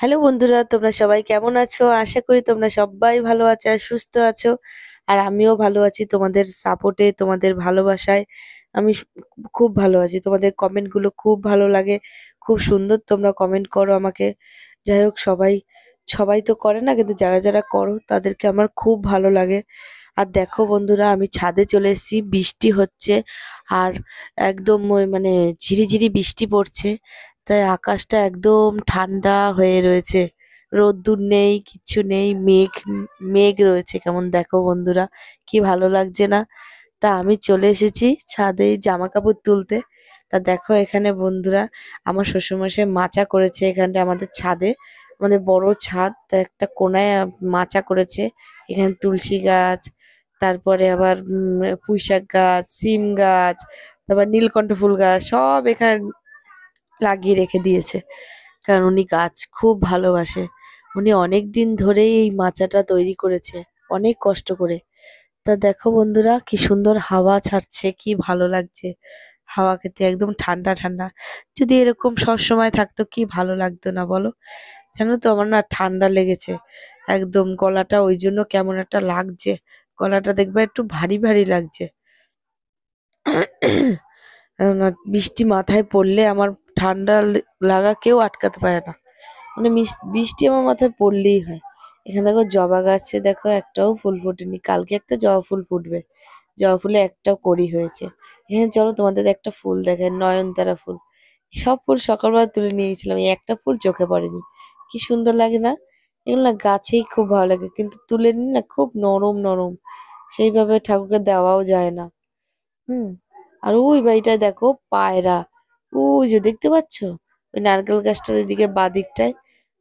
Hello বন্ধুরা, তোমরা সবাই কেমন আছো? আশা করি তোমরা সবাই ভালো আছো আর সুস্থ আছো। আর আমিও ভালো আছি তোমাদের সাপোর্টে, তোমাদের ভালোবাসায়। আমি খুব ভালো আছি। তোমাদের কমেন্ট গুলো খুব ভালো লাগে। খুব সুন্দর তোমরা কমেন্ট করো আমাকে। যাই হোক, সবাই সবাই তো করে না, কিন্তু যারা যারা করো তাদেরকে আমার খুব ভালো লাগে। আর দেখো বন্ধুরা, আমি ছাদে চলে এসেছি, বৃষ্টি হচ্ছে। আর একদম ওই মানে ঝিরিঝিরি বৃষ্টি পড়ছে। তাই আকাশটা একদম ঠান্ডা হয়ে রয়েছে। রোদ্দুর নেই, কিচ্ছু নেই, মেঘ মেঘ রয়েছে কেমন, দেখো বন্ধুরা, কি ভালো লাগছে না? তা আমি চলে এসেছি ছাদে জামা কাপড় তুলতে। তা দেখো এখানে বন্ধুরা, আমার শ্বশুরমশাই মাচা করেছে এখানটা আমাদের ছাদে। আমাদের বড় ছাদ, তা একটা কোনায় মাচা করেছে। এখানে তুলসী গাছ, তারপরে আবার পুঁইশাক গাছ, সিম গাছ, তারপর নীলকণ্ঠ ফুল গাছ সব এখানে লাগিয়ে রেখে দিয়েছে। কারণ উনি গাছ খুব ভালোবাসে। উনি অনেক দিন ধরেই এই মাচাটা তৈরি করেছে, অনেক কষ্ট করে। তা দেখো বন্ধুরা, কি সুন্দর হাওয়া ছাড়ছে, কি ভালো লাগছে। হাওয়া খেতে একদম ঠান্ডা ঠান্ডা। যদি এরকম সবসময় থাকতো কি ভালো লাগতো না বলো? জানো তো, আমার না ঠান্ডা লেগেছে একদম, গলাটা ওই জন্য কেমন একটা লাগছে। গলাটা দেখবে একটু ভারী ভারী লাগছে। কেননা বৃষ্টি মাথায় পড়লে আমার ঠান্ডা লাগা কেউ আটকাতে পারে না। মানে বৃষ্টি আমার মাথায় পড়লেই হয়। এখানে দেখো জবা গাছে দেখো একটাও ফুল ফোটেনি, কালকে একটা জবা ফুল ফুটবে। জবা ফুলে একটাও কড়ি হয়েছে। এখানে চলো তোমাদের একটা ফুল দেখায়, নয়নতারা ফুল। সব ফুল সকালবেলা তুলে নিয়ে গেছিলাম, এই একটা ফুল চোখে পড়েনি। কি সুন্দর লাগে না? এগুলো না গাছেই খুব ভালো লাগে, কিন্তু তুলে নিই না, খুব নরম নরম। সেইভাবে ঠাকুরকে দেওয়াও যায় না। হুম। আর ওই বাড়িটায় দেখো পায়রা, ওই যে দেখতে পাচ্ছ, ওই নারকেল গাছটার এদিকে বাদিকটায়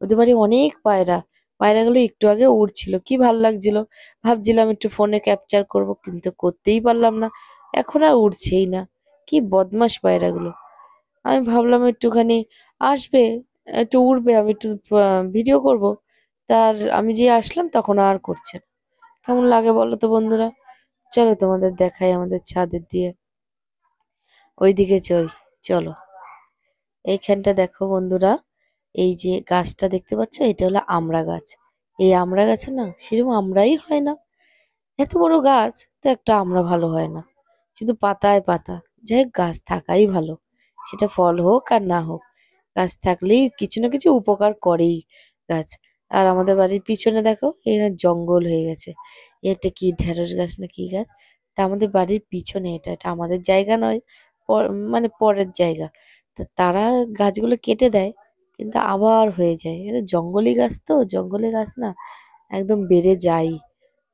ওদের বাড়ি অনেক পায়রা। পায়রাগুলো একটু আগে উড়ছিল, কি ভালো লাগছিল। ভাবছিলাম একটু ফোনে ক্যাপচার করব, কিন্তু করতেই পারলাম না। এখন আর উড়ছেই না। কি বদমাস পায়রাগুলো। আমি ভাবলাম একটুখানি আসবে, একটু উড়বে, আমি একটু ভিডিও করব। তার আমি যে আসলাম তখন আর করছে না। কেমন লাগে বলো তো বন্ধুরা? চলো তোমাদের দেখাই আমাদের ছাদের দিয়ে, ওইদিকে চলো। এইখানটা দেখো বন্ধুরা, এই যে গাছটা দেখতে পাচ্ছ, এটা হলো আমড়া গাছ। এই আমড়া গাছে না সেরকম আমড়াই হয় না। এত বড় গাছ, তো একটা আমড়া ভালো হয় না, শুধু পাতায় পাতা। যাই হোক, গাছ থাকাই ভালো। সেটা ফল হোক আর না হোক, গাছ থাকলেই কিছু না কিছু উপকার করেই গাছ। আর আমাদের বাড়ির পিছনে দেখো এখানে জঙ্গল হয়ে গেছে। এটা কি ঢেঁড়স গাছ না কি গাছ? তা আমাদের বাড়ির পিছনে, এটা এটা আমাদের জায়গা নয়, মানে পরের জায়গা। তা তারা গাছগুলো কেটে দেয়, কিন্তু আবার হয়ে যায়। এটা জঙ্গলি গাছ, তো জঙ্গলি গাছ না একদম বেড়ে যায়।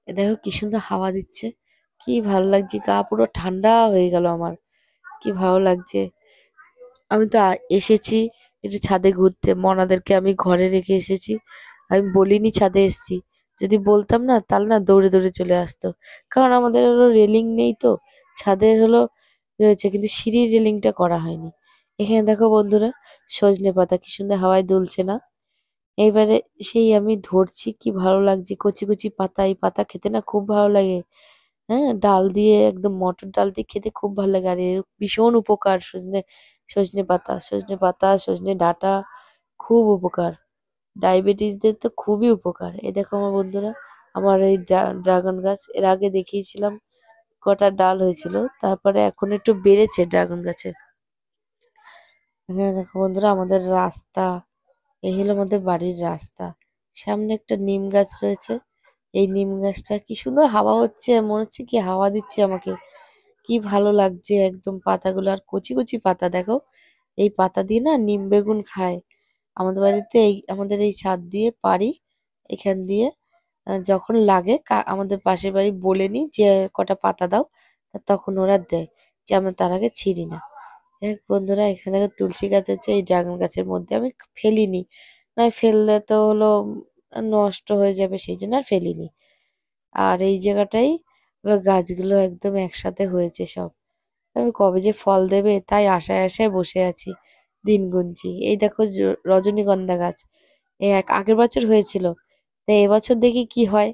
এ দেখো কি সুন্দর হাওয়া দিচ্ছে, কি ভালো লাগছে, গা পুরো ঠান্ডা হয়ে গেল আমার। কি ভালো লাগছে। আমি তো এসেছি একটু ছাদে ঘুরতে, মনাদেরকে আমি ঘরে রেখে এসেছি। আমি বলিনি ছাদে এসেছি, যদি বলতাম না তাহলে না দৌড়ে দৌড়ে চলে আসতো। কারণ আমাদের হলো রেলিং নেই তো, ছাদের হলো রয়েছে কিন্তু সিঁড়ির রেলিংটা করা হয়নি। এখানে দেখো বন্ধুরা, সজনে পাতা কি সুন্দর হাওয়ায় দুলছে না? এইবারে সেই আমি ধরছি, কি ভালো লাগছে, কচি কচি পাতা, এই পাতা খেতে না খুব ভালো লাগে। হ্যাঁ, ডাল দিয়ে একদম মটর ডাল দিয়ে খেতে খুব ভালো লাগে। আর এর ভীষণ উপকার, সজনে সজনে পাতা, সজনে পাতা, সজনে ডাঁটা, খুব উপকার। ডায়াবেটিসদের তো খুবই উপকার। এই দেখো আমার বন্ধুরা, আমার এই ড্রাগন গাছ এর আগে দেখিয়েছিলাম কটা ডাল হয়েছিল, তারপরে এখন একটু বেড়েছে ড্রাগন গাছের। এখানে দেখো বন্ধুরা, আমাদের রাস্তা, এই হলো আমাদের বাড়ির রাস্তা। সামনে একটা নিম গাছ রয়েছে। এই নিম গাছটা কি সুন্দর হাওয়া হচ্ছে, মনে হচ্ছে কি হাওয়া দিচ্ছে আমাকে। কি ভালো লাগছে একদম পাতাগুলো, আর কচি কচি পাতা দেখো। এই পাতা দিয়ে না নিম বেগুন খায়। আমাদের বাড়িতে এই আমাদের এই ছাদ দিয়ে পারি, এখান দিয়ে যখন লাগে আমাদের পাশের বাড়ি বলে নি যে কটা পাতা দাও, তা তখন ওরা দেয়, যে আমরা তার আগে ছিঁড়ি না। যাই হোক বন্ধুরা, এখানে দেখো তুলসী গাছ আছে, এই ড্রাগন গাছের মধ্যে আমি ফেলিনি, নয় ফেললে তো হলো নষ্ট হয়ে যাবে, সেই জন্য আর ফেলিনি। আর এই জায়গাটাই পুরো গাছগুলো একদম একসাথে হয়েছে সব। আমি কবে যে ফল দেবে তাই আশায় আশায় বসে আছি, দিন গুনছি। এই দেখো রজনীগন্ধা গাছ, এই আগের বছর হয়েছিল, তাই এবছর দেখি কি হয়।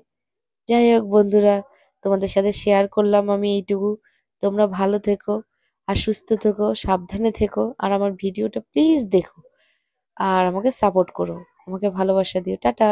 যাই হোক বন্ধুরা, তোমাদের সাথে শেয়ার করলাম আমি এইটুকু। তোমরা ভালো থেকো আর সুস্থ থেকো, সাবধানে থেকো, আর আমার ভিডিওটা প্লিজ দেখো আর আমাকে সাপোর্ট করো। আমাকে ভালোবাসা দিও। টাটা।